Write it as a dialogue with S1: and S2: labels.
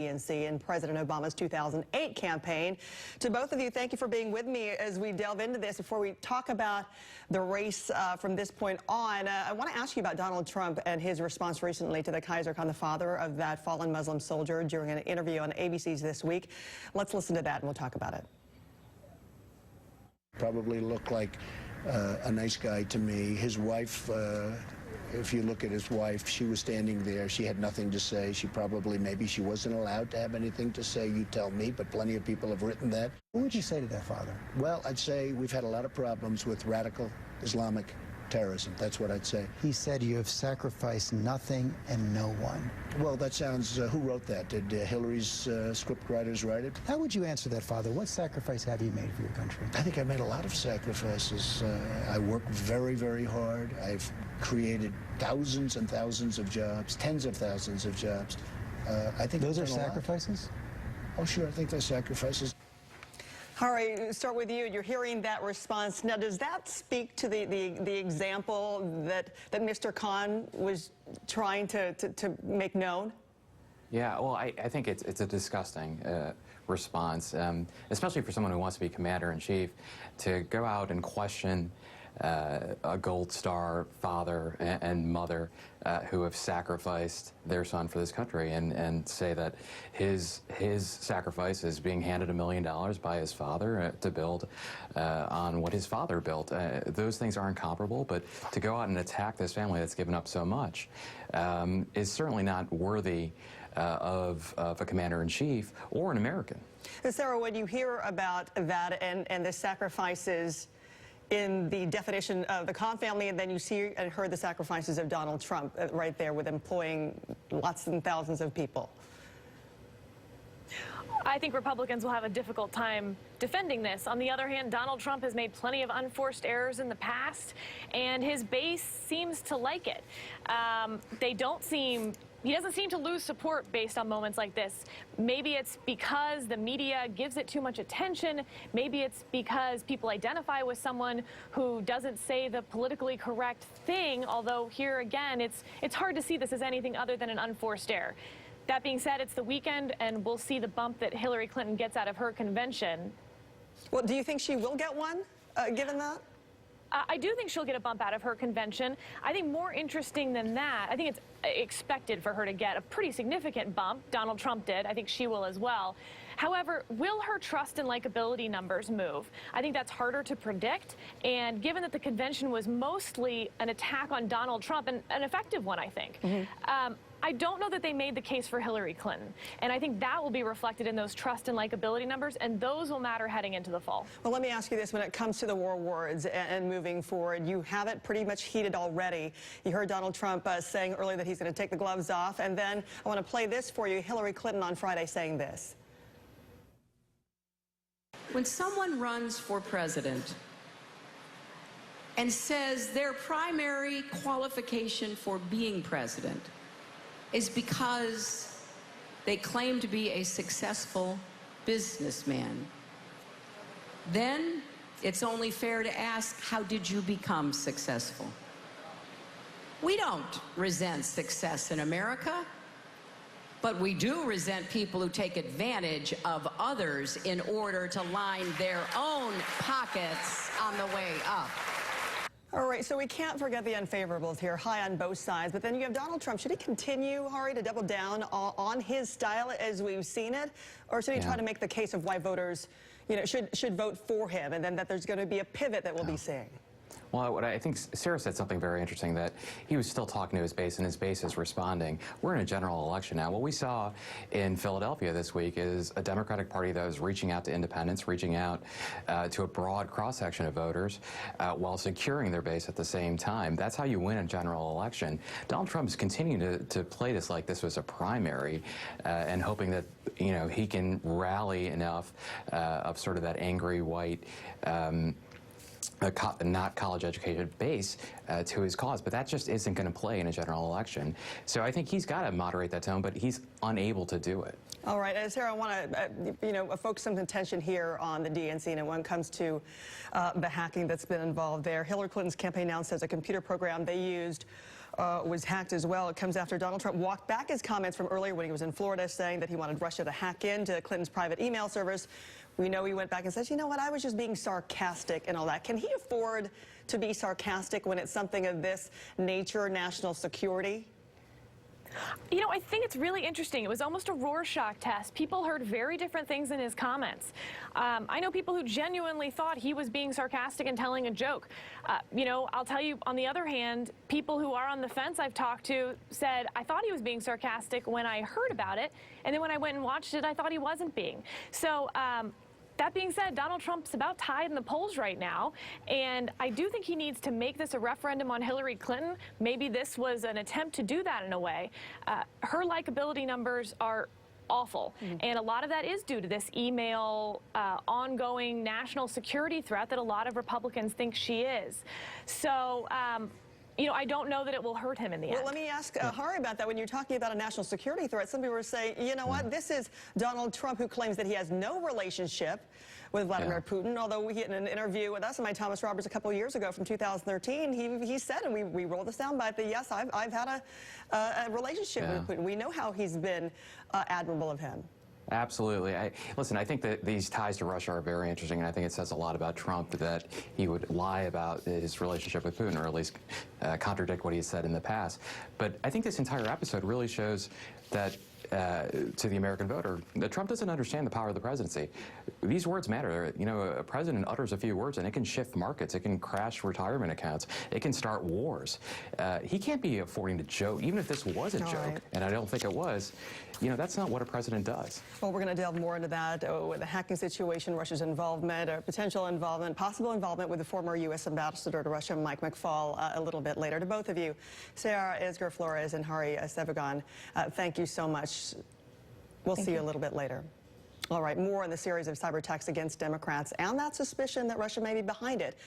S1: DNC in President Obama's 2008 campaign. To both of you, thank you for being with me as we delve into this. Before we talk about the race from this point on, I want to ask you about Donald Trump and his response recently to the Kaiser Khan, the father of that fallen Muslim soldier, during an interview on ABC's This Week. Let's listen to that and we'll talk about it.
S2: Probably looked like a nice guy to me. His wife, if you look at his wife, she was standing there. She had nothing to say. She probably, maybe she wasn't allowed to have anything to say. You tell me, but plenty of people have written that.
S3: What would you say to that father?
S2: Well, I'd say we've had a lot of problems with radical Islamic terrorism. That's what I'd say.
S3: He said you have sacrificed nothing and no one.
S2: Well, that sounds, who wrote that? Did Hillary's script writers write it?
S3: How would you answer that, Father? What sacrifice have you made for your country?
S2: I think I made a lot of sacrifices. I work very, very hard. I've created thousands and thousands of jobs, tens of thousands of jobs. I think
S3: those are sacrifices?
S2: Oh, sure, I think they're sacrifices.
S1: All right, start with you. You're hearing that response. Now, does that speak to the example that Mr. Khan was trying to make known?
S4: Yeah, well, I think it's a disgusting response, especially for someone who wants to be commander-in-chief, to go out and question a Gold Star father and mother who have sacrificed their son for this country, and say that his sacrifice is being handed $1 million by his father to build on what his father built. Those things aren't comparable, but to go out and attack this family that's given up so much is certainly not worthy of a commander-in-chief or an American.
S1: Sarah, when you hear about that and the sacrifices in the definition of the Khan family, and then you see and heard the sacrifices of Donald Trump right there with employing lots and thousands of people.
S5: I think Republicans will have a difficult time defending this. On the other hand, Donald Trump has made plenty of unforced errors in the past, and his base seems to like it. He doesn't seem to lose support based on moments like this. Maybe it's because the media gives it too much attention. Maybe it's because people identify with someone who doesn't say the politically correct thing, although here again, it's hard to see this as anything other than an unforced error. That being said, it's the weekend, and we'll see the bump that Hillary Clinton gets out of her convention.
S1: Well, do you think she will get one, given that?
S5: I do think she'll get a bump out of her convention. I think more interesting than that, I think it's expected for her to get a pretty significant bump. Donald Trump did. I think she will as well. However, will her trust and likability numbers move? I think that's harder to predict. And given that the convention was mostly an attack on Donald Trump, and an effective one, I think, I don't know that they made the case for Hillary Clinton. And I think that will be reflected in those trust and likability numbers, and those will matter heading into the fall. Well,
S1: let me ask you this. When it comes to the war words and moving forward, you have it pretty much heated already. You heard Donald Trump saying earlier that he's going to take the gloves off. And then I want to play this for you. Hillary Clinton on Friday saying this.
S6: When someone runs for president and says their primary qualification for being president is because they claim to be a successful businessman, then it's only fair to ask, how did you become successful? We don't resent success in America, but we do resent people who take advantage of others in order to line their own pockets on the way up.
S1: All right, so we can't forget the unfavorables here, high on both sides. But then you have Donald Trump. Should he continue, Hari, to double down on his style as we've seen it? Or should he try to make the case of why voters, should vote for him, and then that there's going to be a pivot that we'll be seeing?
S4: Well, I think Sarah said something very interesting, that he was still talking to his base, and his base is responding. We're in a general election now. What we saw in Philadelphia this week is a Democratic Party that was reaching out to independents, reaching out to a broad cross-section of voters while securing their base at the same time. That's how you win a general election. Donald Trump is continuing to play this like this was a primary and hoping that, he can rally enough of sort of that angry white not college-educated base to his cause, but that just isn't going to play in a general election. So I think he's got to moderate that tone, but he's unable to do it.
S1: All right, Sarah, I want to, focus some attention here on the DNC, and when it comes to the hacking that's been involved there. Hillary Clinton's campaign now says a computer program they used was hacked as well. It comes after Donald Trump walked back his comments from earlier when he was in Florida, saying that he wanted Russia to hack into Clinton's private email servers. We know he went back and says, you know what, I was just being sarcastic and all that. Can he afford to be sarcastic when it's something of this nature, national security?
S5: You know, I think it's really interesting. It was almost a Rorschach test. People heard very different things in his comments. I know people who genuinely thought he was being sarcastic and telling a joke. You know, I'll tell you, on the other hand, people who are on the fence I've talked to said, I thought he was being sarcastic when I heard about it, and then when I went and watched it, I thought he wasn't being. So, that being said, Donald Trump's about tied in the polls right now, and I do think he needs to make this a referendum on Hillary Clinton. Maybe this was an attempt to do that in a way. Her likability numbers are awful, and a lot of that is due to this email ongoing national security threat that a lot of Republicans think she is. So, you know, I don't know that it will hurt him in the end.
S1: Well, let me ask Hari about that. When you're talking about a national security threat, some people are saying, you know what, this is Donald Trump who claims that he has no relationship with Vladimir Putin, although we in an interview with us and my Thomas Roberts a couple of years ago from 2013, he said, and we rolled the soundbite, that yes, I've had a relationship with Putin. We know how he's been admirable of him.
S4: Absolutely. Listen, I think that these ties to Russia are very interesting, and I think it says a lot about Trump that he would lie about his relationship with Putin, or at least contradict what he said in the past. But I think this entire episode really shows that to the American voter, that Trump doesn't understand the power of the presidency. These words matter. You know, a president utters a few words and it can shift markets. It can crash retirement accounts. It can start wars. He can't be affording to joke, even if this was a joke, and I don't think it was. You know, that's not what a president does.
S1: Well, we're going to delve more into that, with the hacking situation, Russia's involvement, or potential involvement, possible involvement with the former U.S. ambassador to Russia, Mike McFaul, a little bit later. To both of you, Sarah Edgar Flores and Hari Sevugan, thank you so much. We'll see you a little bit later. All right, more on the series of cyber attacks against Democrats and that suspicion that Russia may be behind it.